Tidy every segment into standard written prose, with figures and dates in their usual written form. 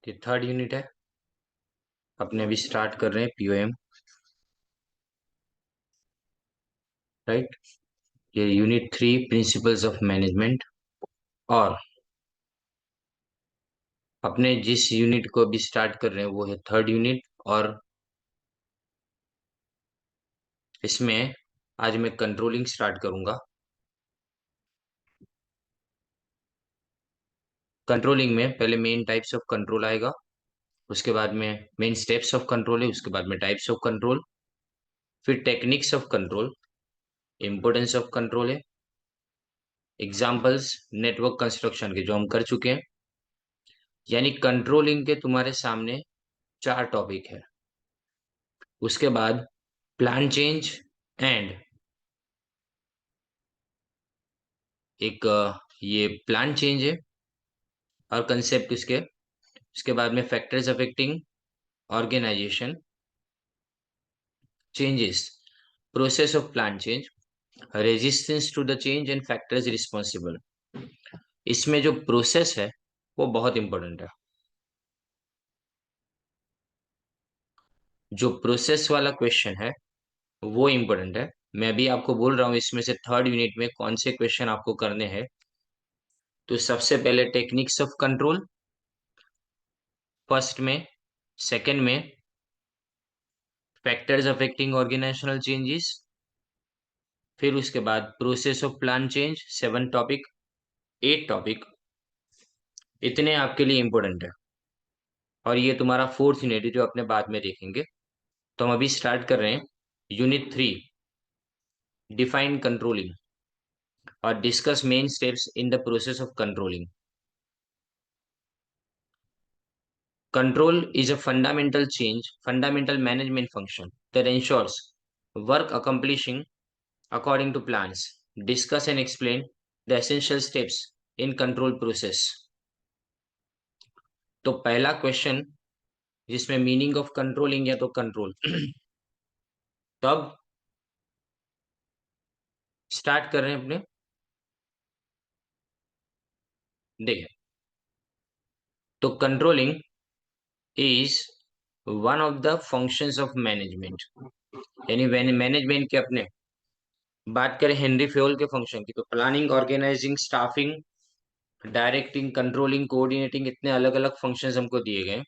ये third unit है। अपने अभी स्टार्ट कर रहे हैं पीओएम, राइट। ये यूनिट 3 प्रिंसिपल्स ऑफ मैनेजमेंट। और अपने जिस यूनिट को अभी स्टार्ट कर रहे हैं वो है थर्ड यूनिट। और इसमें आज मैं कंट्रोलिंग स्टार्ट करूंगा। कंट्रोलिंग में पहले मेन टाइप्स ऑफ कंट्रोल आएगा, उसके बाद में मेन स्टेप्स ऑफ कंट्रोल है, उसके बाद में टाइप्स ऑफ कंट्रोल, फिर techniques of control, importance of control है, एग्जाम्पल्स नेटवर्क कंस्ट्रक्शन के जो हम कर चुके हैं। यानी कंट्रोलिंग के तुम्हारे सामने 4 टॉपिक है। उसके बाद प्लान चेंज एंड एक ये प्लान चेंज है और कंसेप्ट उसके बाद में factors affecting organisation changes, process of plan change, resistance to the change and factors responsible. इसमें जो प्रोसेस है वो बहुत इंपॉर्टेंट है। जो प्रोसेस वाला क्वेश्चन है वो इंपॉर्टेंट है। मैं भी आपको बोल रहा हूँ इसमें से थर्ड यूनिट में कौन से क्वेश्चन आपको करने हैं। तो सबसे पहले टेक्निक्स ऑफ कंट्रोल फर्स्ट में, सेकंड में फैक्टर्स अफेक्टिंग ऑर्गेनाइजेशनल चेंजेस, फिर उसके बाद process of plan change, 7 topic, 8 topic. इतने आपके लिए इंपॉर्टेंट है। और ये तुम्हारा फोर्थ यूनिट है जो अपने बाद में देखेंगे। तो हम अभी स्टार्ट कर रहे हैं यूनिट 3 डिफाइन कंट्रोलिंग और discuss main steps in the process of controlling. Control is a fundamental management function that ensures work accomplishing according to plans. Discuss and explain the essential steps in control process. तो पहला question जिसमें meaning of controlling या तो control तब start कर रहे हैं अपने। देखिए, तो controlling is one of the functions of management. यानी मैनेजमेंट के अपने बात करें हेनरी फेयोल के फंक्शन की, तो planning, organising, staffing, directing, controlling, coordinating, इतने अलग अलग फंक्शंस हमको दिए गए।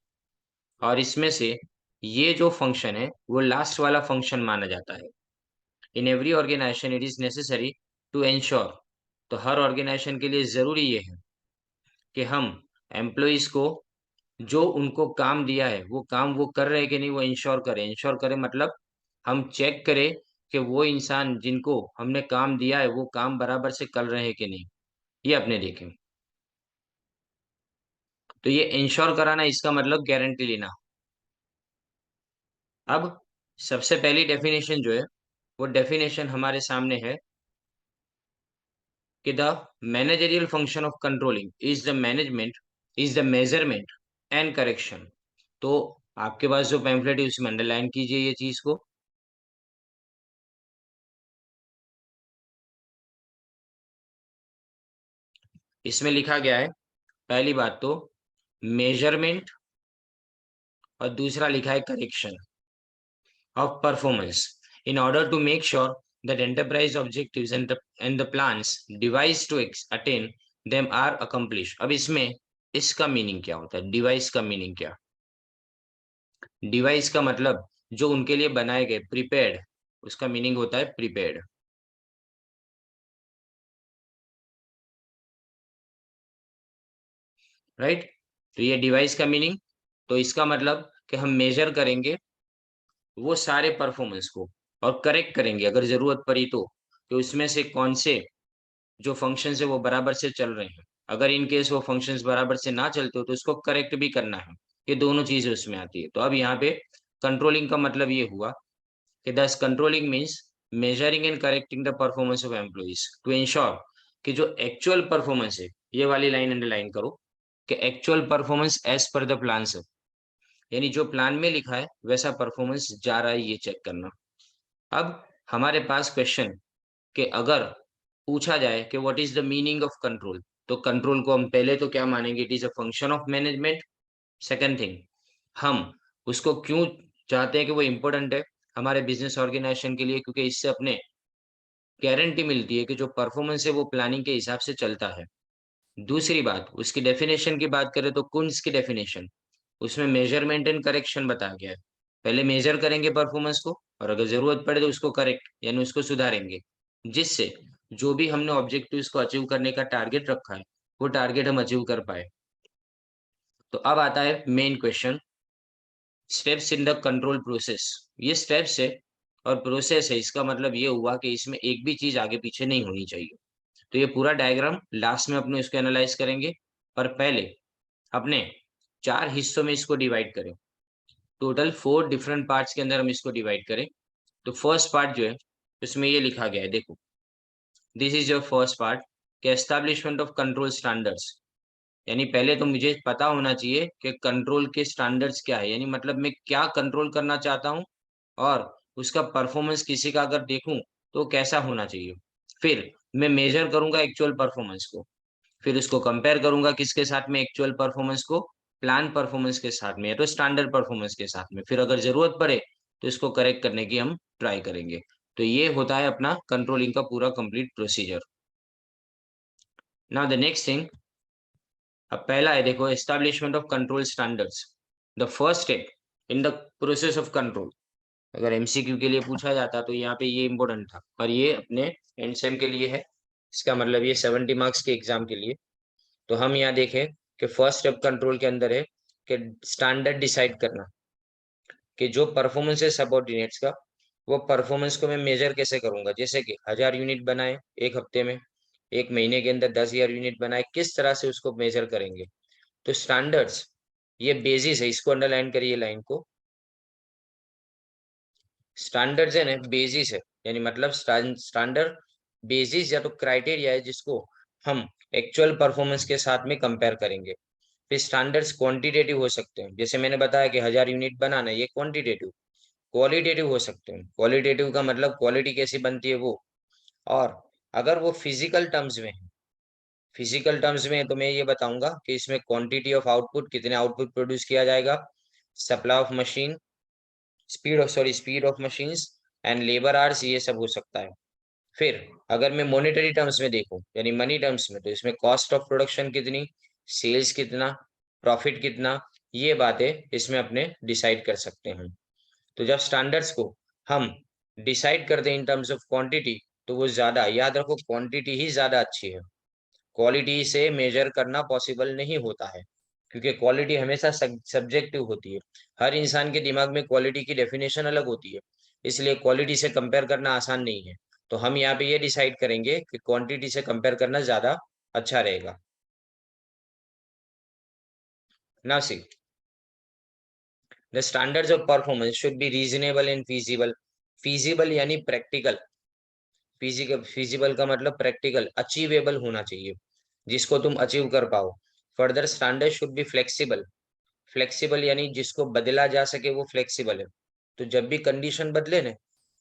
और इसमें से ये जो फंक्शन है वो लास्ट वाला फंक्शन माना जाता है। In every organisation it is necessary to ensure, तो हर ऑर्गेनाइजेशन के लिए जरूरी ये है कि हम एम्प्लॉइज को जो उनको काम दिया है वो काम वो कर रहे हैं कि नहीं, वो इंश्योर करें मतलब हम चेक करें कि वो इंसान जिनको हमने काम दिया है वो काम बराबर से कर रहे हैं कि नहीं, ये अपने देखें। तो ये इंश्योर कराना, इसका मतलब गारंटी लेना। अब सबसे पहली डेफिनेशन जो है वो डेफिनेशन हमारे सामने है कि the managerial function of controlling is the measurement and correction. तो आपके पास जो पैम्फलेट है उसमें अंडरलाइन कीजिए ये चीज को। इसमें लिखा गया है पहली बात तो मेजरमेंट और दूसरा लिखा है correction of performance in order to make sure that enterprise objectives and the plans devised to attain them are accomplished। अब इसमें इसका मीनिंग क्या होता है, डिवाइस का मीनिंग क्या? डिवाइस का मतलब जो उनके लिए बनाए गए, प्रिपेयर्ड, उसका मीनिंग होता है प्रिपेयर्ड, राइट। तो ये डिवाइस का मीनिंग, तो इसका मतलब कि हम मेजर करेंगे वो सारे परफॉर्मेंस को और करेक्ट करेंगे अगर जरूरत पड़ी तो कि उसमें से कौन से जो फंक्शंस है वो बराबर से चल रहे हैं। अगर इन केस वो फंक्शंस बराबर से ना चलते हो तो उसको करेक्ट भी करना है। ये दोनों चीजें उसमें आती है। तो अब यहाँ पे कंट्रोलिंग का मतलब ये हुआ कि thus controlling means measuring and correcting the performance of employees to ensure कि जो एक्चुअल परफॉर्मेंस है, ये वाली लाइन अंडरलाइन करो कि actual performance as per the plan है। यानी जो प्लान में लिखा है वैसा परफॉर्मेंस जा रहा है, ये चेक करना। अब हमारे पास क्वेश्चन कि अगर पूछा जाए कि what is the meaning of control, तो कंट्रोल को हम पहले तो क्या मानेंगे, it is a function of management. Second thing, हम उसको क्यों चाहते हैं कि वो इम्पोर्टेंट है हमारे बिजनेस ऑर्गेनाइजेशन के लिए, क्योंकि इससे अपने गारंटी मिलती है कि जो परफॉर्मेंस है वो प्लानिंग के हिसाब से चलता है। दूसरी बात, उसकी डेफिनेशन की बात करें तो कुंस की डेफिनेशन, उसमें मेजरमेंट एंड करेक्शन बताया गया है। पहले मेजर करेंगे परफॉर्मेंस को और अगर ज़रूरत पड़े तो उसको करेक्ट यानी उसको सुधारेंगे। जिससे जो भी हमने ऑब्जेक्टिव्स को अचीव करने का टारगेट रखा है, वो टारगेट हम अचीव कर पाएँ। तो अब आता है main question, steps in the control process. ये स्टेप्स है और प्रोसेस है, इसका मतलब ये हुआ कि इसमें एक भी चीज़ आगे पीछे नहीं होनी चाहिए। तो ये पूरा डायग्राम लास्ट में अपने इसको एनालाइज़ करेंगे, पर पहले अपने 4 हिस्सों में इसको डिवाइड करें। टोटल 4 डिफरेंट पार्ट्स के अंदर हम इसको डिवाइड करें। तो फर्स्ट पार्ट जो है, उसमें ये लिखा गया है, देखो, this is your first part कि एस्टैब्लिशमेंट ऑफ कंट्रोल स्टैंडर्ड्स। यानी पहले तो मुझे पता होना चाहिए कि कंट्रोल के स्टैंडर्ड्स क्या है, यानी मतलब मैं क्या कंट्रोल करना चाहता हूँ और उसका परफॉर्मेंस किसी का अगर देखूँ, तो कैसा होना चाहिए। फिर मैं मेज़र करूँगा एक्चुअल परफॉर्मेंस को। फिर उसको कंपेयर करूँगा किसके साथ में, एक्चुअल परफॉर्मेंस को प्लान परफॉर्मेंस के साथ में या तो स्टैंडर्ड परफॉर्मेंस के साथ में। फिर अगर ज़रूरत पड़े तो इसको करेक्ट करने की हम ट्राई करेंगे। तो ये होता है अपना कंट्रोलिंग का पूरा complete procedure. Now the next thing, अब पहला है देखो, establishment of control standards. The first step in the process of control. अगर एमसीक्यू के लिए पूछा जाता तो यहाँ पे ये इम्पोर्टेंट था और ये अपने एंडसेम के लिए है। इसका मतलब ये 70 मार्क्स के एग्जाम के लिए। तो हम यहाँ देखें कि फर्स्ट स्टेप कंट्रोल के अंदर है कि स्टैंडर्ड डिसाइड करना कि जो परफॉर्मेंस है सबऑर्डिनेट्स का, वो परफॉर्मेंस को मैं मेजर कैसे करूंगा। जैसे कि 1000 यूनिट बनाए एक हफ्ते में, एक महीने के अंदर 10,000 यूनिट बनाए, किस तरह से उसको मेजर करेंगे। तो स्टैंडर्ड्स ये बेसिस है, इसको अंडरलाइन करिए लाइन को। स्टैंडर्ड्स है ना, बेसिस है, यानी मतलब स्टैंडर्ड बेसिस या तो क्राइटेरिया है जिसको हम एक्चुअल परफॉर्मेंस के साथ में कंपेयर करेंगे। फिर स्टैंडर्ड्स क्वांटिटेटिव हो सकते हैं, जैसे मैंने बताया कि 1000 यूनिट बनाना है, ये क्वांटिटेटिव। क्वालिटेटिव हो सकते हैं, क्वालिटेटिव का मतलब क्वालिटी कैसी बनती है वो। और अगर वो फिजिकल टर्म्स में है, फिजिकल टर्म्स में तो मैं ये बताऊंगा कि इसमें क्वांटिटी ऑफ आउटपुट, कितने आउटपुट प्रोड्यूस किया जाएगा, supply of machine, speed of machines and labour hours, ये सब हो सकता है। फिर अगर मैं मॉनेटरी टर्म्स में देखूं यानी मनी टर्म्स में, तो इसमें कॉस्ट ऑफ प्रोडक्शन कितनी, सेल्स कितना, प्रॉफिट कितना, ये बातें इसमें अपने डिसाइड कर सकते हैं। तो जब स्टैंडर्ड्स को हम डिसाइड करते हैं इन टर्म्स ऑफ क्वांटिटी, तो वो ज्यादा, याद रखो, क्वांटिटी ही ज्यादा अच्छी है। क्वालिटी से मेजर करना पॉसिबल नहीं होता है, क्योंकि क्वालिटी हमेशा सब्जेक्टिव होती है। हर इंसान के दिमाग में क्वालिटी की डेफिनेशन अलग होती है, इसलिए क्वालिटी से कंपेयर करना आसान नहीं है। तो हम यहाँ पे ये डिसाइड करेंगे कि क्वांटिटी से कंपेयर करना ज्यादा अच्छा रहेगा। Now see, the standards of performance should be reasonable and feasible. Feasible यानी प्रैक्टिकल, फिजिबल का मतलब प्रैक्टिकल, अचीवेबल होना चाहिए, जिसको तुम अचीव कर पाओ। Further standard should be flexible. Flexible यानी जिसको बदला जा सके, वो फ्लेक्सिबल है। तो जब भी कंडीशन बदले ना,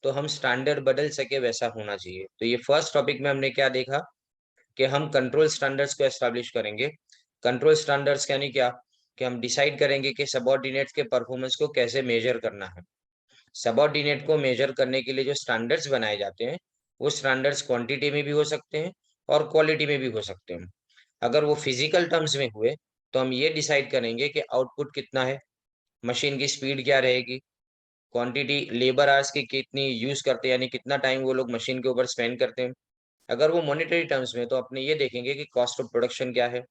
तो हम स्टैंडर्ड बदल सके, वैसा होना चाहिए। तो ये फर्स्ट टॉपिक में हमने क्या देखा कि हम कंट्रोल स्टैंडर्ड्स को एस्टैब्लिश करेंगे। कंट्रोल स्टैंडर्ड्स यानी क्या, कि हम डिसाइड करेंगे कि सबऑर्डिनेट्स के परफॉर्मेंस को कैसे मेजर करना है। सबऑर्डिनेट को मेजर करने के लिए जो स्टैंडर्ड्स बनाए जाते हैं, वो स्टैंडर्ड्स क्वांटिटी में भी हो सकते हैं और क्वालिटी में भी हो सकते हैं। अगर वो फिजिकल टर्म्स में हुए, तो हम ये डिसाइड करेंगे कि आउटपुट कितना है, मशीन की स्पीड क्या रहेगी, क्वांटिटी लेबर आवर्स की कितनी यूज करते हैं, यानी कितना टाइम वो लोग मशीन के ऊपर स्पेंड करते हैं। अगर वो मॉनेटरी टर्म्स में, तो अपने ये देखेंगे कि कॉस्ट ऑफ प्रोडक्शन क्या है,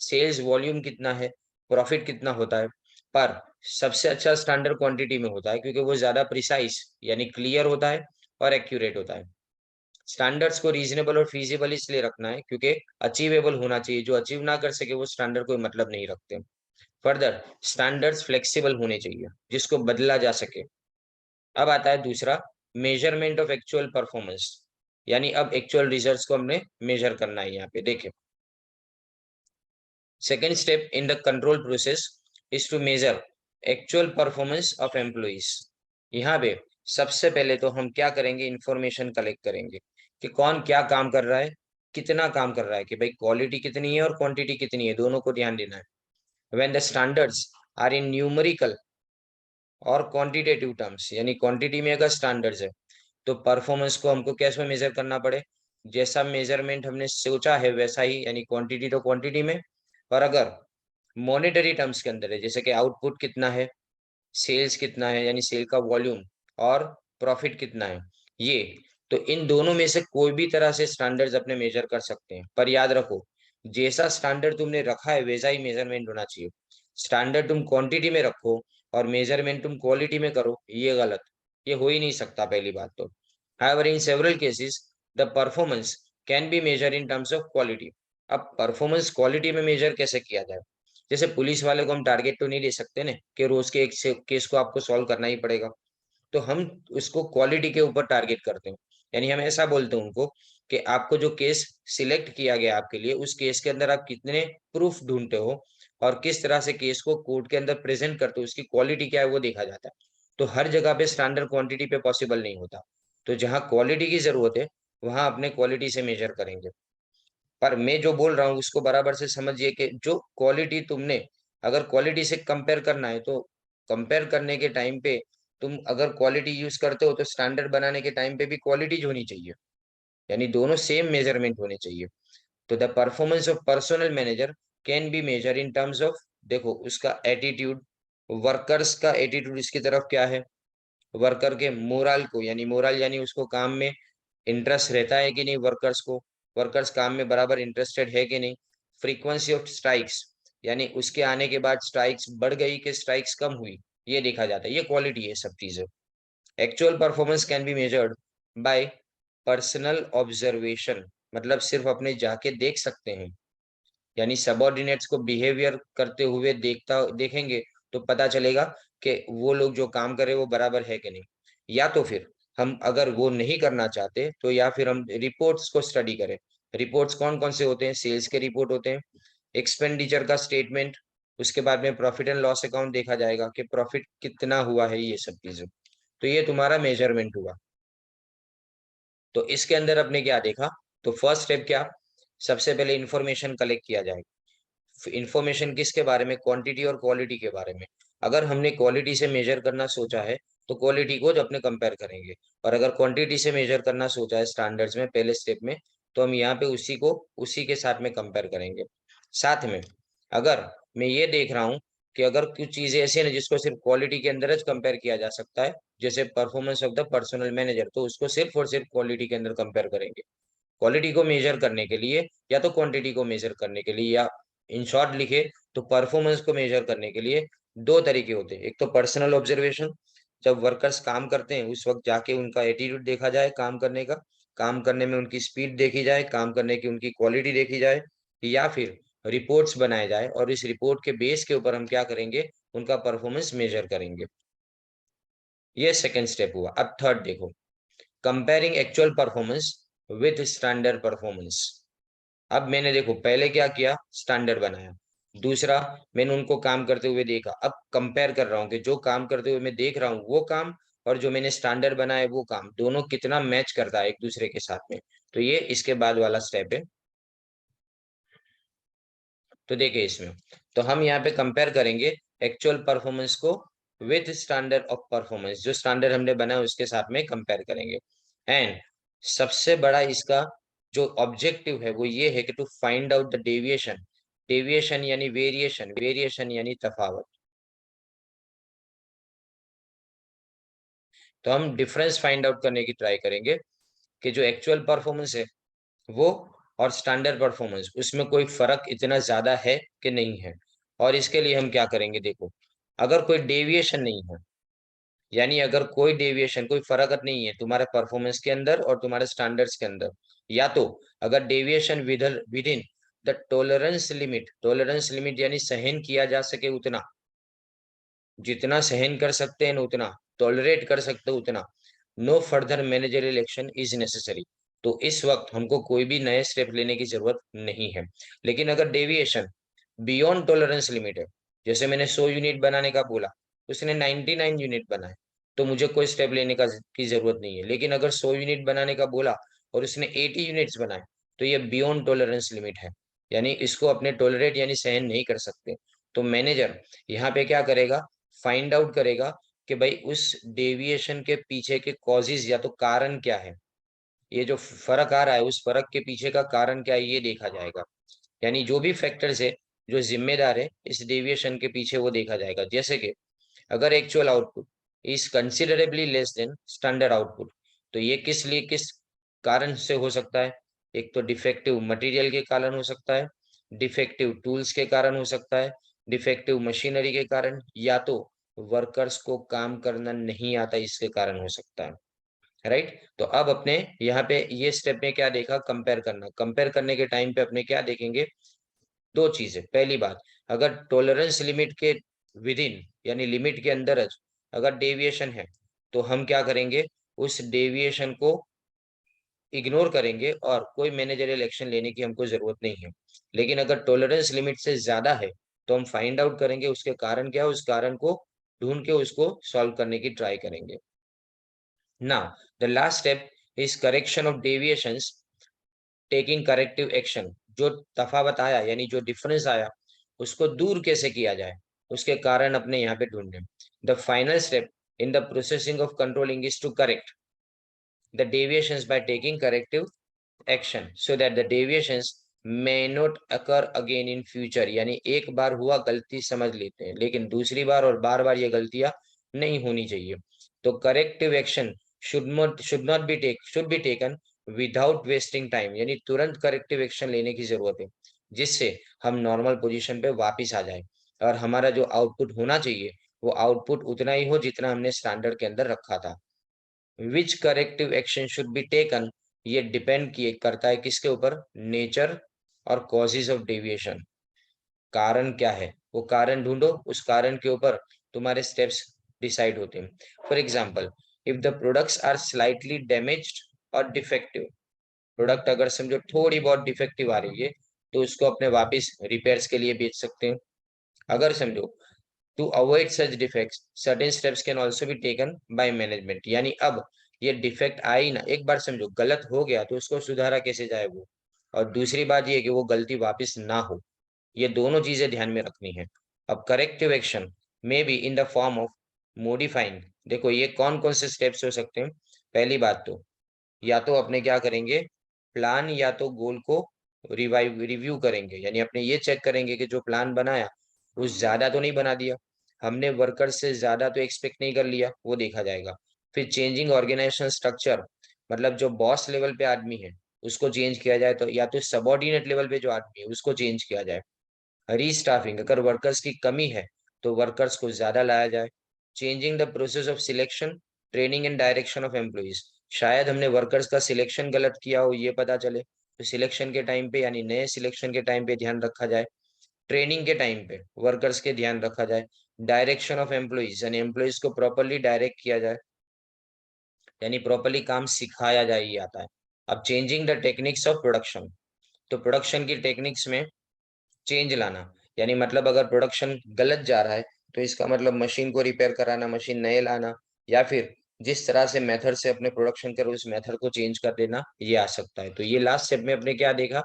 सेल्स वॉल्यूम कितना है, प्रॉफिट कितना होता है। पर सबसे अच्छा स्टैंडर्ड क्वांटिटी में होता है, क्योंकि वो ज्यादा प्रिसाइज यानी क्लियर होता है और एक्यूरेट होता है। स्टैंडर्ड्स को रीजनेबल और फीजिबल इसलिए रखना है क्योंकि अचीवेबल होना चाहिए। जो अचीव ना कर सके, वो स्टैंडर्ड कोई मतलब नहीं रखते। फर्दर स्टैंडर्ड्स फ्लेक्सिबल होने चाहिए, जिसको बदला जा सके। अब आता है दूसरा, मेजरमेंट ऑफ एक्चुअल परफॉर्मेंस, यानी अब एक्चुअल रिजल्ट्स को हमने मेजर करना है। यहाँ पे देखें, second step in the control process is to measure actual performance of employees. यहाँ पे सबसे पहले तो हम क्या करेंगे, इंफॉर्मेशन कलेक्ट करेंगे कि कौन क्या काम कर रहा है, कितना काम कर रहा है, कि भाई क्वालिटी कितनी है और क्वांटिटी कितनी है, दोनों को ध्यान देना है। When the standards are in numerical और क्वांटिटेटिव टर्म्स, यानी क्वांटिटी में अगर स्टैंडर्ड्स है तो परफॉर्मेंस को हमको कैसे मेजर करना पड़े, जैसा मेजरमेंट हमने सोचा है वैसा ही, यानी क्वांटिटी तो क्वांटिटी में। और अगर मॉनेटरी टर्म्स के अंदर है, जैसे कि आउटपुट कितना है, सेल्स कितना है यानी सेल का वॉल्यूम, और प्रॉफिट कितना है, ये तो इन दोनों में से कोई भी तरह से स्टैंडर्ड्स अपने मेजर कर सकते हैं। पर याद रखो, जैसा स्टैंडर्ड तुमने रखा है वैसा ही मेजरमेंट होना चाहिए। स्टैंडर्ड तुम क्वांटिटी में रखो और मेजरमेंट तुम क्वालिटी में करो, ये गलत, ये हो ही नहीं सकता पहली बात तो। However in several cases the performance can be measure in terms of quality. अब परफॉर्मेंस क्वालिटी में मेजर कैसे किया जाए, जैसे पुलिस वाले को हम टारगेट तो नहीं दे सकते ना कि रोज के एक से केस को आपको सॉल्व करना ही पड़ेगा, तो हम उसको क्वालिटी के ऊपर टारगेट करते हैं। यानी हम ऐसा बोलते हैं उनको कि आपको जो केस सिलेक्ट किया गया आपके लिए, उस केस के अंदर आप कितने प्रूफ ढूंढते हो और किस तरह से केस को कोर्ट के अंदर प्रेजेंट करते हो, उसकी क्वालिटी क्या है वो देखा जाता है। तो हर जगह पे स्टैंडर्ड क्वांटिटी पे पॉसिबल नहीं होता, तो जहाँ क्वालिटी की जरूरत है वहां अपने क्वालिटी से मेजर करेंगे। पर मैं जो बोल रहा हूँ उसको बराबर से समझिए कि जो क्वालिटी तुमने अगर क्वालिटी से कंपेयर करना है, तो कंपेयर करने के टाइम पे तुम अगर क्वालिटी यूज करते हो तो स्टैंडर्ड बनाने के टाइम पे भी क्वालिटी होनी चाहिए, यानी दोनों सेम मेजरमेंट होने चाहिए। तो the performance of personal manager can be measure in terms of, देखो उसका एटीट्यूड, वर्कर्स का एटीट्यूड इसकी तरफ क्या है, वर्कर के मोरल को, यानी मोरल यानी उसको काम में इंटरेस्ट रहता है कि नहीं, वर्कर्स को, वर्कर्स काम में बराबर इंटरेस्टेड है कि नहीं, फ्रीक्वेंसी ऑफ स्ट्राइक्स, यानी उसके आने के बाद स्ट्राइक्स बढ़ गई कि स्ट्राइक्स कम हुई, ये देखा जाता है, ये क्वालिटी है सब चीजें। Actual performance can be measured by personal observation, मतलब सिर्फ अपने जाके देख सकते हैं, यानी सबॉर्डिनेट्स को बिहेवियर करते हुए देखेंगे तो पता चलेगा कि वो लोग जो काम करे वो बराबर है कि नहीं। या तो फिर हम अगर वो नहीं करना चाहते तो या फिर हम रिपोर्ट्स को स्टडी करें। रिपोर्ट्स कौन कौन से होते हैं, सेल्स के रिपोर्ट होते हैं, एक्सपेंडिचर का स्टेटमेंट, उसके बाद में प्रॉफिट एंड लॉस अकाउंट देखा जाएगा कि प्रॉफिट कितना हुआ है, ये सब चीजें। तो ये तुम्हारा मेजरमेंट हुआ। तो इसके अंदर आपने क्या देखा, तो फर्स्ट स्टेप क्या, सबसे पहले इंफॉर्मेशन कलेक्ट किया जाएगा। इंफॉर्मेशन किसके बारे में, क्वांटिटी और क्वालिटी के बारे में। अगर हमने क्वालिटी से मेजर करना सोचा है तो क्वालिटी को जो अपने कंपेयर करेंगे, और अगर क्वांटिटी से मेजर करना सोचा है स्टैंडर्ड्स में पहले स्टेप में, तो हम यहाँ पे उसी को उसी के साथ में कंपेयर करेंगे। साथ में अगर मैं ये देख रहा हूँ कि अगर कुछ चीजें ऐसी है जिसको सिर्फ क्वालिटी के अंदर कंपेयर किया जा सकता है, जैसे performance of the personal manager, तो उसको सिर्फ और सिर्फ क्वालिटी के अंदर कंपेयर करेंगे। क्वालिटी को मेजर करने के लिए या तो क्वांटिटी को मेजर करने के लिए, या इन शॉर्ट लिखे तो परफॉर्मेंस को मेजर करने के लिए दो तरीके होते हैं। एक तो पर्सनल ऑब्जर्वेशन, जब वर्कर्स काम करते हैं उस वक्त जाके उनका एटीट्यूड देखा जाए काम करने का, काम करने में उनकी स्पीड देखी जाए, काम करने की उनकी क्वालिटी देखी जाए, या फिर रिपोर्ट्स बनाए जाए और इस रिपोर्ट के बेस के ऊपर हम क्या करेंगे, उनका परफॉर्मेंस मेजर करेंगे। ये सेकेंड स्टेप हुआ। अब थर्ड देखो, comparing actual performance with standard performance. अब मैंने देखो पहले क्या किया, स्टैंडर्ड बनाया, दूसरा मैंने उनको काम करते हुए देखा, अब कंपेयर कर रहा हूँ कि जो काम करते हुए मैं देख रहा हूँ वो काम और जो मैंने स्टैंडर्ड बनाया वो काम, दोनों कितना मैच करता है एक दूसरे के साथ में। तो ये इसके बाद वाला स्टेप है। तो देखिए इसमें, तो हम यहाँ पे कंपेयर करेंगे एक्चुअल परफॉर्मेंस को विथ स्टैंडर्ड ऑफ परफॉर्मेंस, जो स्टैंडर्ड हमने बनाया उसके साथ में कंपेयर करेंगे। एंड सबसे बड़ा इसका जो ऑब्जेक्टिव है वो ये है कि to find out the deviation, deviation यानी वेरिएशन, वेरिएशन यानी तफावत। तो हम डिफरेंस फाइंड आउट करने की ट्राई करेंगे कि जो एक्चुअल परफॉर्मेंस है वो और स्टैंडर्ड परफॉर्मेंस, उसमें कोई फर्क इतना ज्यादा है कि नहीं है। और इसके लिए हम क्या करेंगे, देखो अगर कोई डेविएशन नहीं है, यानी अगर कोई डेविएशन कोई फर्क नहीं है तुम्हारे परफॉर्मेंस के अंदर और तुम्हारे स्टैंडर्ड्स के अंदर, या तो अगर deviation with in the tolerance limit, tolerance limit यानी सहन किया जा सके उतना, जितना सहन कर सकते हैं उतना टॉलरेट कर सकते हो उतना, no further managerial action is necessary. तो इस वक्त हमको कोई भी नए स्टेप लेने की जरूरत नहीं है। लेकिन अगर डेविएशन बियॉन्ड टॉलरेंस लिमिट है, जैसे मैंने 100 यूनिट बनाने का बोला, उसने 99 यूनिट बनाए, तो मुझे कोई स्टेप लेने की जरूरत नहीं है। लेकिन अगर 100 यूनिट बनाने का बोला और उसने 80 यूनिट्स बनाए, तो ये बियॉन्ड टॉलरेंस लिमिट है, यानी इसको अपने टॉलरेट यानी सहन नहीं कर सकते। तो मैनेजर यहाँ पे क्या करेगा, फाइंड आउट करेगा कि भाई उस डेविएशन के पीछे के कॉजेज या तो कारण क्या है, ये जो फर्क आ रहा है उस फर्क के पीछे का कारण क्या है ये देखा जाएगा। यानी जो भी फैक्टर्स है जो जिम्मेदार है इस डेविएशन के पीछे वो देखा जाएगा। जैसे कि अगर actual output is considerably less than standard output, तो ये किस लिए किस कारण से हो सकता है, एक तो डिफेक्टिव मटेरियल के कारण हो सकता है, डिफेक्टिव टूल्स के कारण हो सकता है, डिफेक्टिव मशीनरी के कारण, या तो वर्कर्स को काम करना नहीं आता इसके कारण हो सकता है। राइट, तो अब अपने यहाँ पे ये स्टेप में क्या देखा, कंपेयर करना। कंपेयर करने के टाइम पे अपने क्या देखेंगे, दो चीजें। पहली बात, अगर टॉलरेंस लिमिट के विद इन यानी लिमिट के अंदर अगर डेविएशन है तो हम क्या करेंगे, उस डेविएशन को इग्नोर करेंगे और कोई मैनेजरियल एक्शन लेने की हमको जरूरत नहीं है। लेकिन अगर टॉलरेंस लिमिट से ज्यादा है तो हम फाइंड आउट करेंगे उसके कारण क्या है, उस कारण को ढूंढ के उसको सॉल्व करने की ट्राई करेंगे। Now the last step is correction of deviations, taking corrective action. जो तफावत आया यानी जो डिफरेंस आया उसको दूर कैसे किया जाए, उसके कारण अपने यहाँ पे ढूंढने। The final step in the processing of controlling is to correct the deviations by taking corrective action so that the deviations may not occur again in future। यानी एक बार हुआ गलती समझ लेते हैं लेकिन दूसरी बार और बार बार ये गलतियां नहीं होनी चाहिए। तो corrective action should be taken without wasting time, यानी तुरंत करेक्टिव एक्शन लेने की जरूरत है जिससे हम नॉर्मल पोजीशन पे वापस आ जाए और हमारा जो आउटपुट होना चाहिए वो आउटपुट उतना ही हो जितना हमने स्टैंडर्ड के अंदर रखा था। Which corrective action should be taken, ये डिपेंड किए करता है किसके ऊपर, नेचर और कॉजेज ऑफ डेविएशन। कारण क्या है वो कारण ढूंढो, उस कारण के ऊपर तुम्हारे स्टेप्स डिसाइड होते हैं। For example, if the products are slightly damaged और डिफेक्टिव, प्रोडक्ट अगर समझो थोड़ी बहुत डिफेक्टिव आ रही है तो उसको अपने वापस रिपेयर्स के लिए बेच सकते हैं। अगर समझो to avoid such defects certain steps can also be taken by management। यानी अब ये डिफेक्ट आई ना, एक बार समझो गलत हो गया तो उसको सुधारा कैसे जाए वो, और दूसरी बात ये कि वो गलती वापस ना हो, ये दोनों चीजें ध्यान में रखनी है। अब corrective action may be in the form of modifying. देखो ये कौन कौन से स्टेप्स हो सकते हैं। पहली बात तो या तो अपने क्या करेंगे, प्लान या तो गोल को रिव्यू करेंगे, यानी अपने ये चेक करेंगे कि जो प्लान बनाया वो ज्यादा तो नहीं बना दिया, हमने वर्कर से ज्यादा तो एक्सपेक्ट नहीं कर लिया, वो देखा जाएगा। फिर चेंजिंग ऑर्गेनाइजेशन स्ट्रक्चर, मतलब जो बॉस लेवल पे आदमी है उसको चेंज किया जाए, तो या तो सबॉर्डिनेट लेवल पे जो आदमी है उसको चेंज किया जाए। रीस्टाफिंग, अगर वर्कर्स की कमी है तो वर्कर्स को ज्यादा लाया जाए। Changing the process of selection, training and direction of employees, शायद हमने वर्कर्स का सिलेक्शन गलत किया हो ये पता चले तो सिलेक्शन के टाइम पे यानी नए सिलेक्शन के टाइम पे ध्यान रखा जाए। ट्रेनिंग के टाइम पे वर्कर्स के ध्यान रखा जाए। डायरेक्शन ऑफ एम्प्लॉइज यानी एम्प्लॉइज को प्रॉपरली डायरेक्ट किया जाए, यानी प्रॉपरली काम सिखाया जाए, ये आता है। अब changing the techniques of production, तो प्रोडक्शन की टेक्निक्स में चेंज लाना, यानी मतलब अगर प्रोडक्शन गलत जा रहा है तो इसका मतलब मशीन को रिपेयर कराना, मशीन नए लाना, या फिर जिस तरह से मेथड से अपने प्रोडक्शन करो उस मेथड को चेंज कर देना, ये आ सकता है। तो ये लास्ट स्टेप में अपने क्या देखा,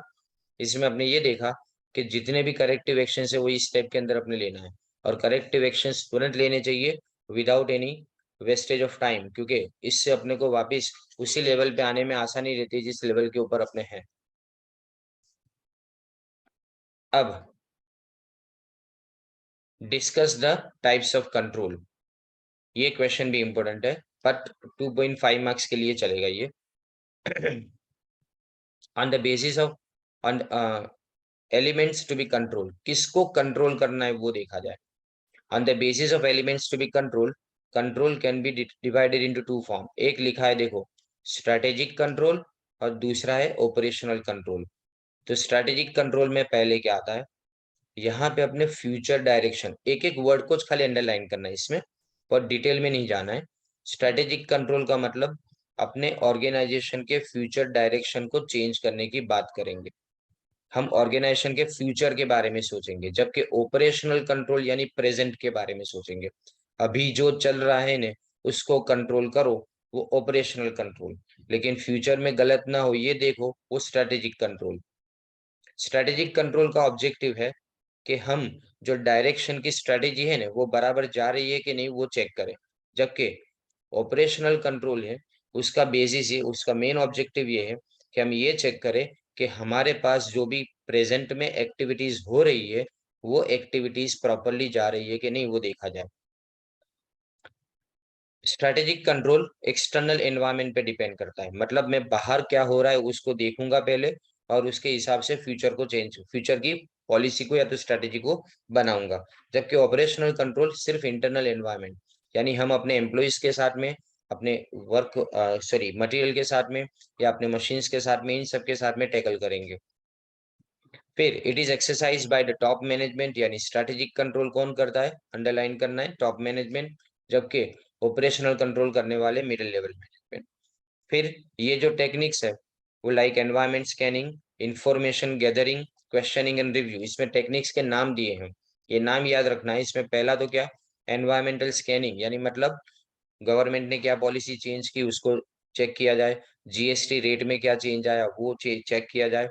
इसमें अपने ये देखा कि जितने भी करेक्टिव एक्शन है वो इस स्टेप के अंदर अपने लेना है, और करेक्टिव एक्शंस तुरंत लेने चाहिए without any wastage of time, क्योंकि इससे अपने को वापस उसी लेवल पे आने में आसानी रहती है जिस लेवल के ऊपर अपने हैं। अब discuss the types of control, ये क्वेश्चन भी इंपॉर्टेंट है बट 2.5 मार्क्स के लिए चलेगा ये। On the basis of on elements to be control, किसको कंट्रोल करना है वो देखा जाए। On the basis of elements to be control, control can be divided into two form. एक लिखा है देखो, स्ट्रेटेजिक कंट्रोल, और दूसरा है ऑपरेशनल कंट्रोल। तो स्ट्रेटेजिक कंट्रोल में पहले क्या आता है, यहाँ पे अपने फ्यूचर डायरेक्शन, एक एक वर्ड को खाली अंडरलाइन करना है इसमें, और डिटेल में नहीं जाना है। स्ट्रेटेजिक कंट्रोल का मतलब अपने ऑर्गेनाइजेशन के फ्यूचर डायरेक्शन को चेंज करने की बात करेंगे, हम ऑर्गेनाइजेशन के फ्यूचर के बारे में सोचेंगे, जबकि ऑपरेशनल कंट्रोल यानी प्रेजेंट के बारे में सोचेंगे, अभी जो चल रहा है ने उसको कंट्रोल करो, वो ऑपरेशनल कंट्रोल। लेकिन फ्यूचर में गलत ना हो ये देखो, वो स्ट्रेटेजिक कंट्रोल। स्ट्रेटेजिक कंट्रोल का ऑब्जेक्टिव है कि हम जो डायरेक्शन की स्ट्रेटेजी है ना वो बराबर जा रही है कि नहीं वो चेक करें। जबकि ऑपरेशनल कंट्रोल है उसका बेसिस ये, उसका मेन ऑब्जेक्टिव ये है कि हम ये चेक करें कि हमारे पास जो भी प्रेजेंट में एक्टिविटीज हो रही है वो एक्टिविटीज प्रॉपरली जा रही है कि नहीं वो देखा जाए। स्ट्रेटेजिक कंट्रोल एक्सटर्नल एनवायरनमेंट पे डिपेंड करता है, मतलब मैं बाहर क्या हो रहा है उसको देखूंगा पहले और उसके हिसाब से फ्यूचर की पॉलिसी को या तो स्ट्रेटेजी को बनाऊंगा। जबकि ऑपरेशनल कंट्रोल सिर्फ इंटरनल एनवायरनमेंट, यानी हम अपने एम्प्लॉइज के साथ में, अपने मटेरियल के साथ में या अपने मशीन्स के साथ में, इन सब के साथ में टैकल करेंगे। फिर it is exercise by the top management, यानी स्ट्रेटेजिक कंट्रोल कौन करता है, अंडरलाइन करना है टॉप मैनेजमेंट, जबकि ऑपरेशनल कंट्रोल करने वाले मिडिल लेवल मैनेजमेंट। फिर ये जो टेक्निक्स है वो like environment scanning, information gathering, questioning and review, इसमें टेक्निक्स के नाम दिए हैं, ये नाम याद रखना है। इसमें पहला तो क्या, एनवायरमेंटल स्कैनिंग, यानी मतलब गवर्नमेंट ने क्या पॉलिसी चेंज की उसको चेक किया जाए, जीएसटी रेट में क्या चेंज आया वो चेक किया जाए,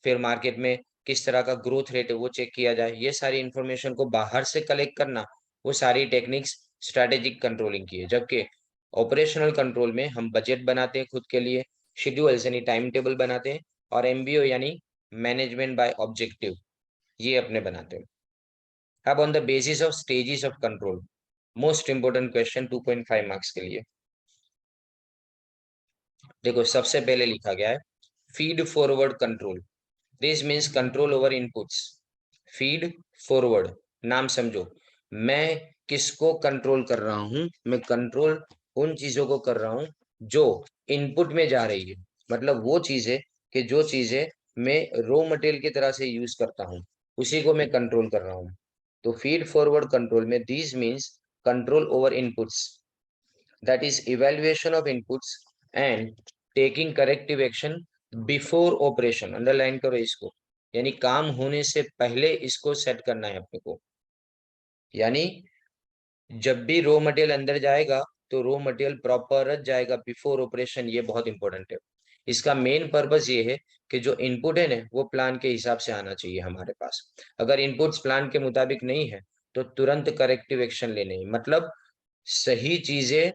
फिर मार्केट में किस तरह का ग्रोथ रेट है वो चेक किया जाए। ये सारी इंफॉर्मेशन को बाहर से कलेक्ट करना, वो सारी टेक्निक्स स्ट्रेटेजिक कंट्रोलिंग की है। जबकि ऑपरेशनल कंट्रोल में हम बजट बनाते हैं खुद के लिए, शेड्यूल्स यानी टाइम टेबल बनाते हैं, और एमबीओ यानी मैनेजमेंट बाय ऑब्जेक्टिव, ये अपने बनाते हैं। अब on the basis of stages of control, most important question 2.5 marks के लिए। देखो सबसे पहले लिखा गया है feed forward control, this means control over inputs. Feed forward, नाम समझो, मैं किसको कंट्रोल कर रहा हूं, मैं कंट्रोल उन चीजों को कर रहा हूं जो इनपुट में जा रही है, मतलब वो चीजें कि जो चीजें मैं रॉ मटेरियल की तरह से यूज करता हूं उसी को मैं कंट्रोल कर रहा हूं। तो फीड फॉरवर्ड कंट्रोल में this means control over inputs, that is evaluation of inputs and taking corrective action before operation, underline करो इसको, यानी काम होने से पहले इसको सेट करना है अपने को। यानी जब भी रॉ मटेरियल अंदर जाएगा तो रॉ मटेरियल प्रॉपर जाएगा बिफोर ऑपरेशन, ये बहुत इंपॉर्टेंट है। इसका मेन पर्पस ये है कि जो इनपुट है ना वो प्लान के हिसाब से आना चाहिए हमारे पास। अगर इनपुट्स प्लान के मुताबिक नहीं है तो तुरंत करेक्टिव एक्शन लेने, मतलब सही चीजें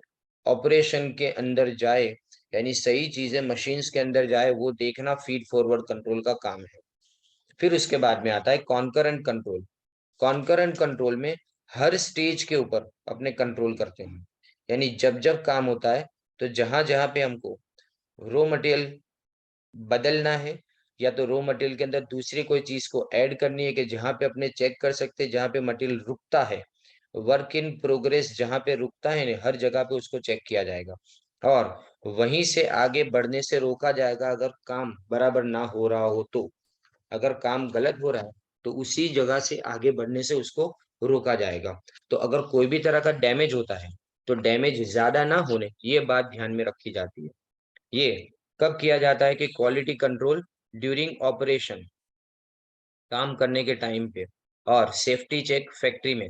ऑपरेशन के अंदर जाए, यानी सही चीजें मशीन्स के अंदर जाए वो देखना फीड फॉरवर्ड कंट्रोल का काम है। फिर उसके बाद में आता है कॉन्करेंट कंट्रोल। कॉन्करेंट कंट्रोल में हर स्टेज के ऊपर अपने कंट्रोल करते हैं, यानी जब जब काम होता है तो जहां जहां पे हमको रॉ मटेरियल बदलना है या तो रॉ मटेरियल के अंदर दूसरी कोई चीज को ऐड करनी है, कि जहां पे अपने चेक कर सकते हैं जहां पे मटेरियल रुकता है, वर्क इन प्रोग्रेस जहां पे रुकता है ना हर जगह पे उसको चेक किया जाएगा और वहीं से आगे बढ़ने से रोका जाएगा अगर काम बराबर ना हो रहा हो तो। अगर काम गलत हो रहा है तो उसी जगह से आगे बढ़ने से उसको रोका जाएगा। तो अगर कोई भी तरह का डैमेज होता है तो डैमेज ज्यादा ना होने ये बात ध्यान में रखी जाती है। ये कब किया जाता है कि क्वालिटी कंट्रोल ड्यूरिंग ऑपरेशन, काम करने के टाइम पे, और सेफ्टी चेक फैक्ट्री में।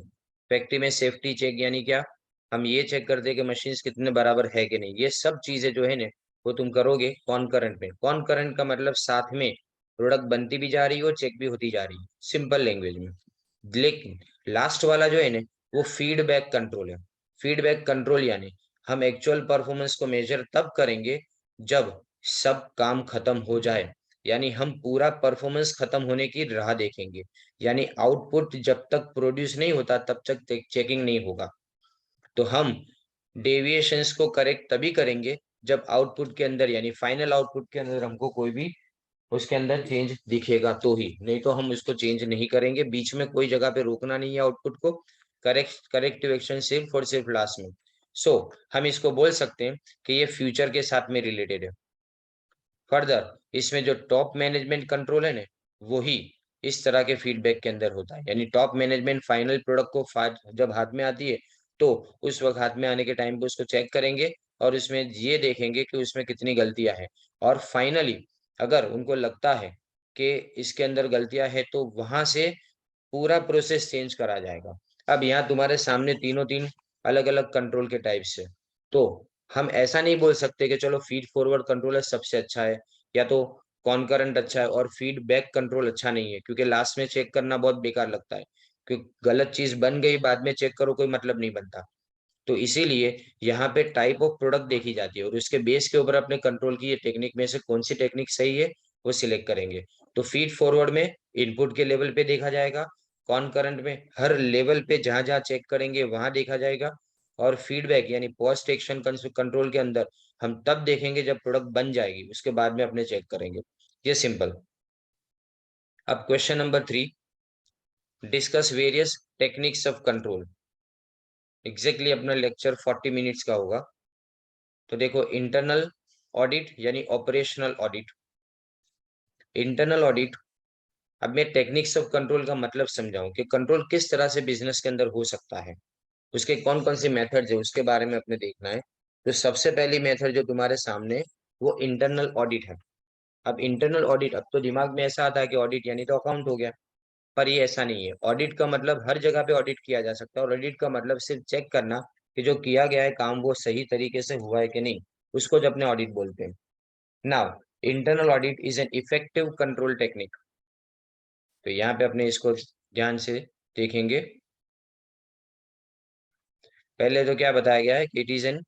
फैक्ट्री में सेफ्टी चेक यानी क्या, हम ये चेक करते हैं कि मशीन्स कितने बराबर है कि नहीं। ये सब चीजें जो है ना वो तुम करोगे कॉन्करेंट में। कॉन्करेंट का मतलब साथ में प्रोडक्ट बनती भी जा रही हो चेक भी होती जा रही है, सिंपल लैंग्वेज में। लेकिन लास्ट वाला जो है ना वो फीडबैक कंट्रोल है। फीडबैक कंट्रोल यानी हम एक्चुअल परफॉर्मेंस को मेजर तब करेंगे जब सब काम खत्म हो जाए, यानी हम पूरा परफॉर्मेंस खत्म होने की राह देखेंगे, यानी आउटपुट जब तक प्रोड्यूस नहीं होता तब तक चेकिंग नहीं होगा। तो हम डेविएशंस को करेक्ट तभी करेंगे जब आउटपुट के अंदर यानी फाइनल आउटपुट के अंदर हमको कोई भी उसके अंदर चेंज दिखेगा तो ही, नहीं तो हम उसको चेंज नहीं करेंगे। बीच में कोई जगह पे रोकना नहीं है आउटपुट को, करेक्टिव एक्शन सिर्फ और सिर्फ लास्ट में। सो हम इसको बोल सकते हैं कि ये फ्यूचर के साथ में रिलेटेड है। फर्दर इसमें जो टॉप मैनेजमेंट कंट्रोल है ना वो ही इस तरह के फीडबैक के अंदर होता है, यानी टॉप मैनेजमेंट फाइनल प्रोडक्ट को जब हाथ में आती है तो उस वक्त हाथ में आने के टाइम पे उसको चेक करेंगे और उसमें ये देखेंगे कि उसमें कितनी गलतियां हैं, और फाइनली अगर उनको लगता है कि इसके अंदर गलतियां हैं तो वहां से पूरा प्रोसेस चेंज करा जाएगा। अब यहाँ तुम्हारे सामने तीनों तीन अलग अलग कंट्रोल के टाइप्स है, तो हम ऐसा नहीं बोल सकते कि चलो फीड फॉरवर्ड कंट्रोलर सबसे अच्छा है या तो कॉन्करेंट अच्छा है और फीडबैक कंट्रोल अच्छा नहीं है, क्योंकि लास्ट में चेक करना बहुत बेकार लगता है, क्योंकि गलत चीज बन गई बाद में चेक करो कोई मतलब नहीं बनता। तो इसीलिए यहाँ पे टाइप ऑफ प्रोडक्ट देखी जाती है और उसके बेस के ऊपर अपने कंट्रोल की ये टेक्निक में से कौन सी टेक्निक सही है वो सिलेक्ट करेंगे। तो फीड फॉरवर्ड में इनपुट के लेवल पे देखा जाएगा, कॉन्करेंट में हर लेवल पे जहां जहां चेक करेंगे वहां देखा जाएगा, और फीडबैक यानी पोस्ट एक्शन कंट्रोल के अंदर हम तब देखेंगे जब प्रोडक्ट बन जाएगी, उसके बाद में अपने चेक करेंगे। ये सिंपल। अब question number 3, discuss various techniques of control. Exactly अपना लेक्चर 40 मिनट्स का होगा। तो देखो, इंटरनल ऑडिट यानी ऑपरेशनल ऑडिट। इंटरनल ऑडिट, अब मैं टेक्निक्स ऑफ कंट्रोल का मतलब समझाऊं कि कंट्रोल किस तरह से बिजनेस के अंदर हो सकता है, उसके कौन कौन से मेथड्स है उसके बारे में अपने देखना है। तो सबसे पहली मेथड जो तुम्हारे सामने है, वो इंटरनल ऑडिट है। अब इंटरनल ऑडिट, अब तो दिमाग में ऐसा आता है कि ऑडिट यानी तो अकाउंट हो गया, पर ये ऐसा नहीं है। ऑडिट का मतलब हर जगह पे ऑडिट किया जा सकता है, और ऑडिट का मतलब सिर्फ चेक करना कि जो किया गया है काम वो सही तरीके से हुआ है कि नहीं, उसको जब अपने ऑडिट बोलते हैं। Now, internal audit is an effective control technique. तो यहाँ पे अपने इसको ध्यान से देखेंगे। पहले तो क्या बताया गया है कि it is an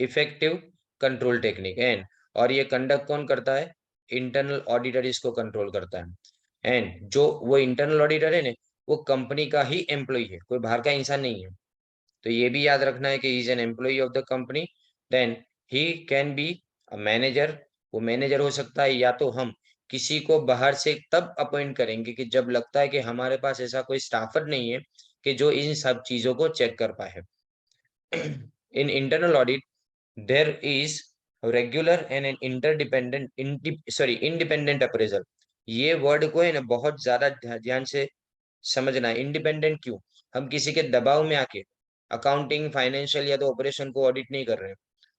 effective control technique and, और ये कंडक्ट कौन करता है, इंटरनल ऑडिटर इसको कंट्रोल करता है। एंड जो वो इंटरनल ऑडिटर है ना, वो कंपनी का ही एम्प्लॉय है, कोई बाहर का इंसान नहीं है। तो ये भी याद रखना है कि is an employ of the company. Then he can be a manager, वो मैनेजर हो सकता है, या तो हम किसी को बाहर से तब अपॉइंट करेंगे कि जब लगता है कि हमारे पास ऐसा कोई स्टाफर नहीं है कि जो इन सब चीजों को चेक कर पाए। In internal audit, there is a regular and an independent appraisal। ये वर्ड को है ना बहुत ज्यादा ध्यान से समझना है। इंडिपेंडेंट क्यों, हम किसी के दबाव में आके अकाउंटिंग, फाइनेंशियल या तो ऑपरेशन को ऑडिट नहीं कर रहे हैं।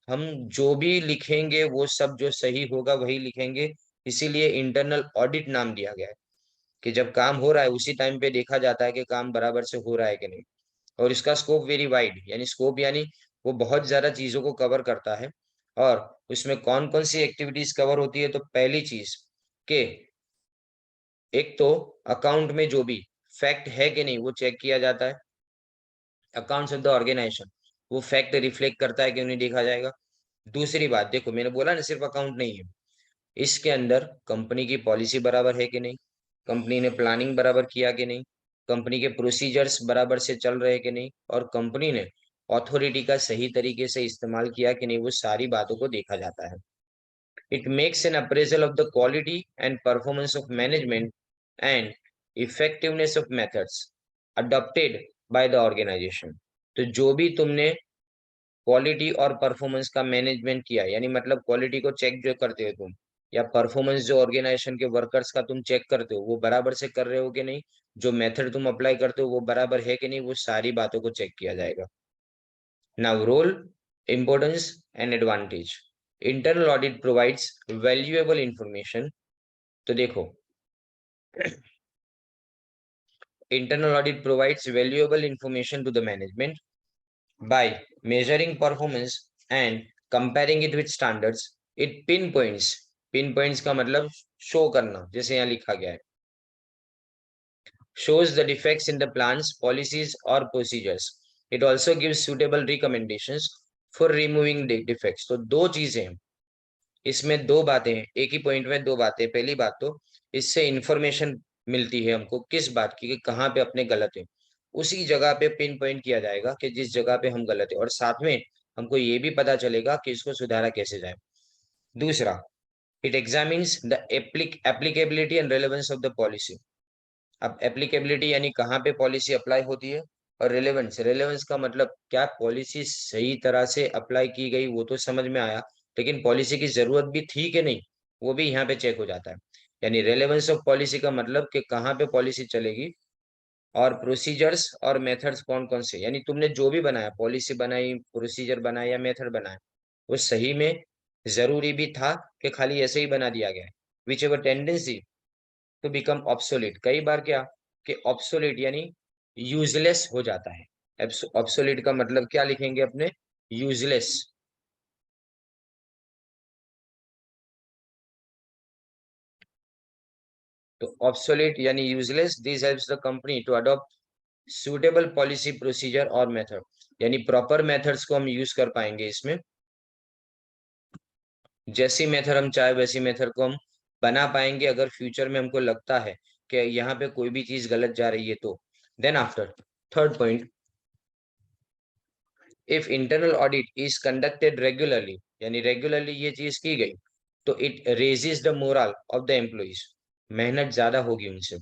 हम जो भी लिखेंगे वो सब जो सही होगा वही लिखेंगे। इसीलिए इंटरनल ऑडिट नाम दिया गया है, कि जब काम हो रहा है उसी टाइम पे देखा जाता है कि काम बराबर से हो रहा है कि नहीं। और इसका स्कोप वेरी वाइड, यानी स्कोप यानी वो बहुत ज्यादा चीजों को कवर करता है। और उसमें कौन कौन सी एक्टिविटीज कवर होती है, तो पहली चीज के, एक तो अकाउंट में जो भी फैक्ट है कि नहीं वो चेक किया जाता है। अकाउंट्स ऑफ द ऑर्गेनाइजेशन, वो फैक्ट रिफ्लेक्ट करता है कि नहीं देखा जाएगा। दूसरी बात, देखो मैंने बोला ना सिर्फ अकाउंट नहीं है, इसके अंदर कंपनी की पॉलिसी बराबर है कि नहीं, कंपनी ने प्लानिंग बराबर किया कि नहीं, कंपनी के प्रोसीजर्स बराबर से चल रहे कि नहीं, और कंपनी ने अथॉरिटी का सही तरीके से इस्तेमाल किया कि नहीं, वो सारी बातों को देखा जाता है। It makes an appraisal of the quality and performance of management and effectiveness of methods adopted by the organisation. तो जो भी तुमने क्वालिटी और परफॉर्मेंस का मैनेजमेंट किया, यानी मतलब क्वालिटी को चेक जो करते हो तुम, या परफॉर्मेंस जो ऑर्गेनाइजेशन के वर्कर्स का तुम चेक करते हो वो बराबर से कर रहे हो कि नहीं, जो मेथड तुम अप्लाई करते हो वो बराबर है कि नहीं, वो सारी बातों को चेक किया जाएगा। Now role, importance and advantage. Internal audit provides valuable information. तो देखो, internal audit provides valuable information to the management by measuring performance and comparing it with standards। It pinpoints, pinpoints का मतलब शो करना, जैसे यहाँ लिखा गया है, shows the defects in the plans, policies or procedures। It also gives suitable recommendations for removing the defects। तो दो चीजें हैं इसमें, दो बातें हैं एक ही पॉइंट में, दो बातें। पहली बात तो इससे इंफॉर्मेशन मिलती है हमको किस बात की, कि कहाँ पे अपने गलत है, उसी जगह पे पिन पॉइंट किया जाएगा कि जिस जगह पे हम गलत है, और साथ में हमको ये भी पता चलेगा कि इसको सुधारा कैसे जाए। दूसरा, it examines the applicability and relevance of the policy. अब एप्लीकेबिलिटी यानी कहाँ पे पॉलिसी अप्लाई होती है, और रेलेवेंस, रेलेवेंस का मतलब क्या पॉलिसी सही तरह से अप्लाई की गई वो तो समझ में आया, लेकिन पॉलिसी की जरूरत भी थी कि नहीं वो भी यहाँ पे चेक हो जाता है। यानी रेलेवेंस ऑफ पॉलिसी का मतलब कि कहाँ पे पॉलिसी चलेगी, और प्रोसीजर्स और मेथड्स कौन कौन से, यानी तुमने जो भी बनाया, पॉलिसी बनाई, प्रोसीजर बनाया या मेथड बनाया, वो सही में जरूरी भी था कि खाली ऐसे ही बना दिया गया है। Which ever tendency to become obsolete, कई बार क्या कि ऑब्सोलीट यानी यूजलेस हो जाता है। ऑब्सोलीट का मतलब क्या लिखेंगे अपने, यूजलेस। तो ऑब्सोलेट यानी useless, this helps the company to adopt suitable policy procedure और मेथड, यानी प्रॉपर मेथड्स को हम यूज कर पाएंगे इसमें, जैसी मेथड हम चाहे वैसी मेथड को हम बना पाएंगे अगर फ्यूचर में हमको लगता है कि यहाँ पे कोई भी चीज गलत जा रही है तो। Then after third point, if internal audit is conducted regularly, यानी रेगुलरली ये चीज की गई तो it raises the moral of the employees, मेहनत ज्यादा होगी उनसे,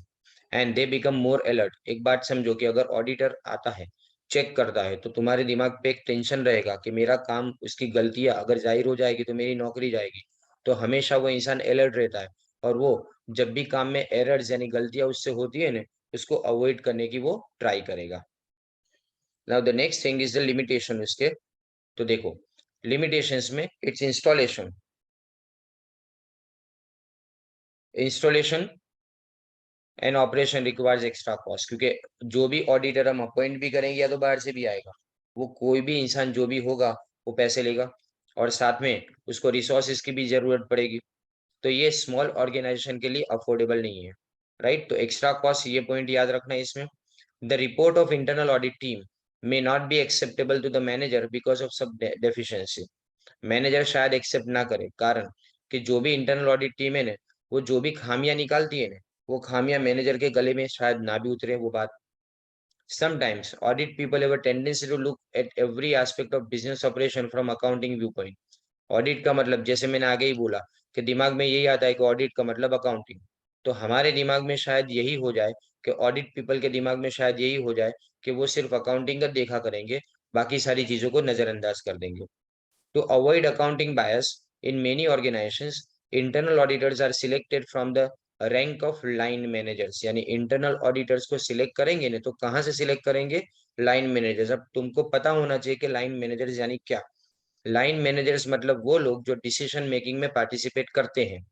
and they become more alert. एक बात समझो कि अगर ऑडिटर आता है, चेक करता है, तो तुम्हारे दिमाग पे एक टेंशन रहेगा कि मेरा काम, उसकी गलतियां अगर जाहिर हो जाएगी तो मेरी नौकरी जाएगी। तो हमेशा वो इंसान अलर्ट रहता है, और वो जब भी काम में एरर्स यानी गलतियां उससे होती है ना, उसको अवॉइड करने की वो ट्राई करेगा। Now the next thing is the limitation उसके। तो देखो लिमिटेशंस में it's installation and operation requires extra cost, क्योंकि जो भी ऑडिटर हम अपॉइंट भी करेंगे या तो बाहर से भी आएगा, वो कोई भी इंसान जो भी होगा वो पैसे लेगा, और साथ में उसको रिसोर्सेज की भी जरूरत पड़ेगी। तो ये स्मॉल ऑर्गेनाइजेशन के लिए अफोर्डेबल नहीं है, राइट। तो एक्स्ट्रा कॉस्ट, ये पॉइंट याद रखना है इसमें। The report of internal audit team may not be acceptable to the manager because of some deficiency. Manager शायद एक्सेप्ट ना करे, कारण कि जो भी इंटरनल ऑडिट टीम है ना, वो जो भी खामियां निकालती है ना, वो खामियां मैनेजर के गले में शायद ना भी उतरे वो बात। Sometimes audit people have a tendency to look at every aspect of business operation from accounting viewpoint. Audit का मतलब, जैसे मैंने आगे ही बोला कि दिमाग में यही आता है कि ऑडिट का मतलब अकाउंटिंग, तो हमारे दिमाग में शायद यही हो जाए कि ऑडिट पीपल के दिमाग में शायद यही हो जाए कि वो सिर्फ अकाउंटिंग का देखा करेंगे, बाकी सारी चीजों को नजरअंदाज कर देंगे। To avoid accounting bias, in many organizations, internal auditors are selected from the rank of line managers, यानी internal auditors को select करेंगे ना, तो कहाँ से select करेंगे? line managers। अब तुमको पता होना चाहिए कि line managers यानी क्या। line managers मतलब वो लोग जो decision making में participate करते हैं,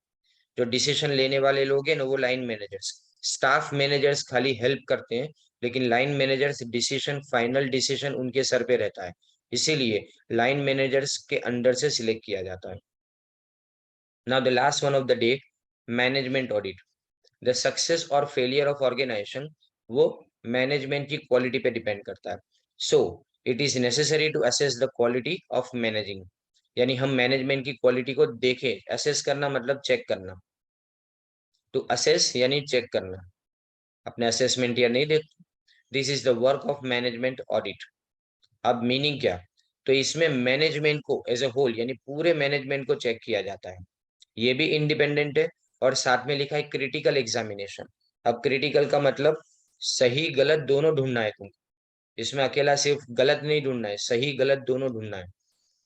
जो डिसीजन लेने वाले लोग हैं ना, वो लाइन मैनेजर्स। स्टाफ मैनेजर्स खाली हेल्प करते हैं, लेकिन line managers decision, final decision उनके सर पे रहता है, इसीलिए लाइन मैनेजर्स के अंडर से सिलेक्ट किया जाता है। Now the last one of the day, management audit. The success और फेलियर ऑफ ऑर्गेनाइजेशन, वो मैनेजमेंट की क्वालिटी पे डिपेंड करता है। So it is necessary to assess the quality of managing, यानी हम मैनेजमेंट की क्वालिटी को देखें। असेस करना मतलब चेक करना, टू असेस यानी चेक करना, अपने असेसमेंट या नहीं देते। This is the work of management audit. अब मीनिंग क्या? तो इसमें मैनेजमेंट को एज ए होल यानी पूरे मैनेजमेंट को चेक किया जाता है, ये भी इंडिपेंडेंट है, और साथ में लिखा है क्रिटिकल एग्जामिनेशन। अब क्रिटिकल का मतलब सही गलत दोनों ढूंढना है तुमको, इसमें अकेला सिर्फ गलत नहीं ढूंढना है, सही गलत दोनों ढूंढना है।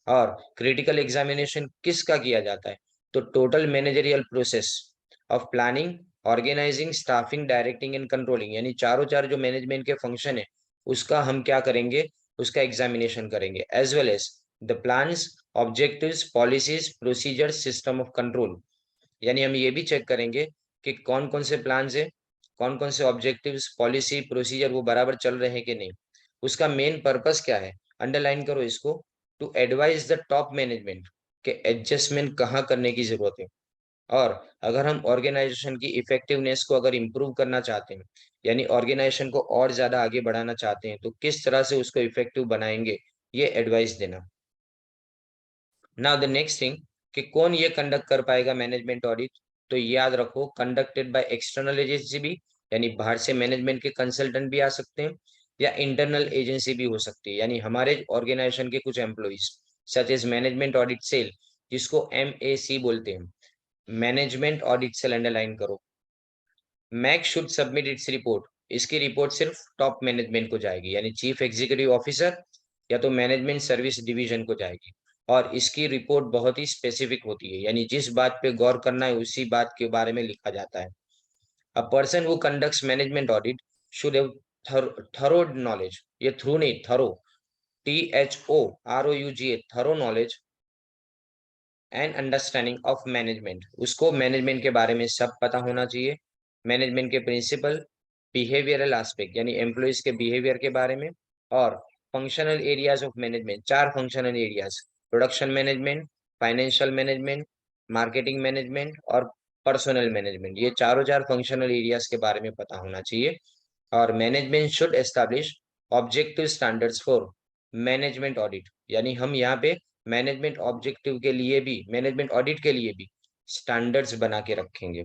और क्रिटिकल एग्जामिनेशन किसका किया जाता है? तो total managerial process of planning, organising, staffing, directing and controlling, यानी चारों चार जो मैनेजमेंट के फंक्शन है, उसका हम क्या करेंगे? उसका एग्जामिनेशन करेंगे, as well as the plans, objectives, policies, procedure, system of control. यानी हम ये भी चेक करेंगे कि कौन कौन से प्लान्स है, कौन कौन से ऑब्जेक्टिव्स, पॉलिसी, प्रोसीजर वो बराबर चल रहे हैं कि नहीं। उसका मेन पर्पस क्या है? अंडरलाइन करो इसको, to advise the top management के एडजस्टमेंट कहाँ करने की जरूरत है। और अगर हम ऑर्गेनाइजेशन की इफेक्टिवनेस को अगर इम्प्रूव करना चाहते हैं, यानी ऑर्गेनाइजेशन को और ज्यादा आगे बढ़ाना चाहते हैं, तो किस तरह से उसको इफेक्टिव बनाएंगे, ये एडवाइस देना। नाउ द नेक्स्ट थिंग, कि कौन ये कंडक्ट कर पाएगा मैनेजमेंट ऑडिट? तो याद रखो, कंडक्टेड बाय एक्सटर्नल एजेंसी भी, यानी बाहर से मैनेजमेंट के कंसल्टेंट भी आ सकते हैं, या इंटरनल एजेंसी भी हो सकती है, यानी हमारे ऑर्गेनाइजेशन के कुछ employees, such as management audit cell, जिसको MAC बोलते हैं, मैनेजमेंट ऑडिट सेल। अंडरलाइन करो, MAC should submit its report, इसकी रिपोर्ट सिर्फ टॉप मैनेजमेंट को जाएगी, यानी चीफ एग्जीक्यूटिव ऑफिसर या तो मैनेजमेंट सर्विस डिवीजन को जाएगी। और इसकी रिपोर्ट बहुत ही स्पेसिफिक होती है, यानी जिस बात पे गौर करना है उसी बात के बारे में लिखा जाता है। A person who conducts management audit should have thorough knowledge, ये थ्रू नहीं, thorough, THOROUGH, thorough knowledge and understanding of management, उसको मैनेजमेंट के बारे में सब पता होना चाहिए। मैनेजमेंट के प्रिंसिपल, बिहेवियरल एस्पेक्ट यानी एम्प्लॉइज के बिहेवियर के बारे में, और फंक्शनल एरियाज ऑफ मैनेजमेंट, चार functional areas, production management, financial management, marketing management और पर्सनल मैनेजमेंट, ये चारों चार फंक्शनल एरियाज के बारे में पता होना चाहिए। और management should establish objective standards for management audit, यानी हम यहाँ पे मैनेजमेंट ऑब्जेक्टिव के लिए भी, मैनेजमेंट ऑडिट के लिए भी स्टैंडर्ड्स बना के रखेंगे।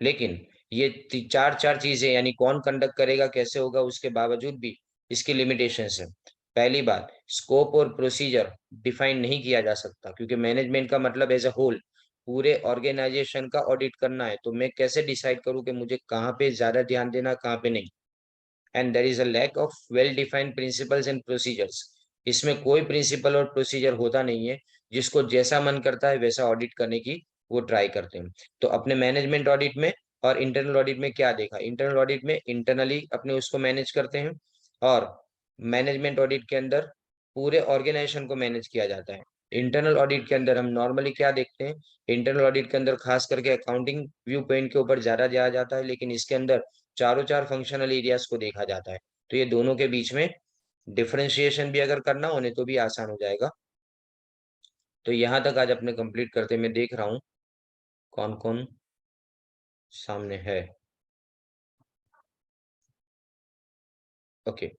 लेकिन ये चार चार चीजें, यानी कौन कंडक्ट करेगा, कैसे होगा, उसके बावजूद भी इसकी लिमिटेशंस है। पहली बात, स्कोप और प्रोसीजर डिफाइन नहीं किया जा सकता, क्योंकि मैनेजमेंट का मतलब एज अ होल पूरे ऑर्गेनाइजेशन का ऑडिट करना है, तो मैं कैसे डिसाइड करूं कि मुझे कहाँ पे ज्यादा ध्यान देना, कहाँ पे नहीं। And there is a lack of well defined principles and procedures, इसमें कोई प्रिंसिपल और प्रोसीजर होता नहीं है, जिसको जैसा मन करता है वैसा ऑडिट करने की वो ट्राई करते हैं। तो अपने मैनेजमेंट ऑडिट में और इंटरनल ऑडिट में क्या देखा, इंटरनल ऑडिट में इंटरनली अपने उसको मैनेज करते हैं, और मैनेजमेंट ऑडिट के अंदर पूरे ऑर्गेनाइजेशन को मैनेज किया जाता है। इंटरनल ऑडिट के अंदर हम नॉर्मली क्या देखते हैं, इंटरनल ऑडिट के अंदर खास करके अकाउंटिंग व्यू पॉइंट के ऊपर ज्यादा जाया जाता है, लेकिन इसके अंदर चारों चार फंक्शनल एरियाज को देखा जाता है। तो ये दोनों के बीच में डिफरेंशिएशन भी अगर करना होने तो भी आसान हो जाएगा। तो यहाँ तक आज अपने कंप्लीट करते, मैं देख रहा हूँ कौन कौन सामने है। ओके।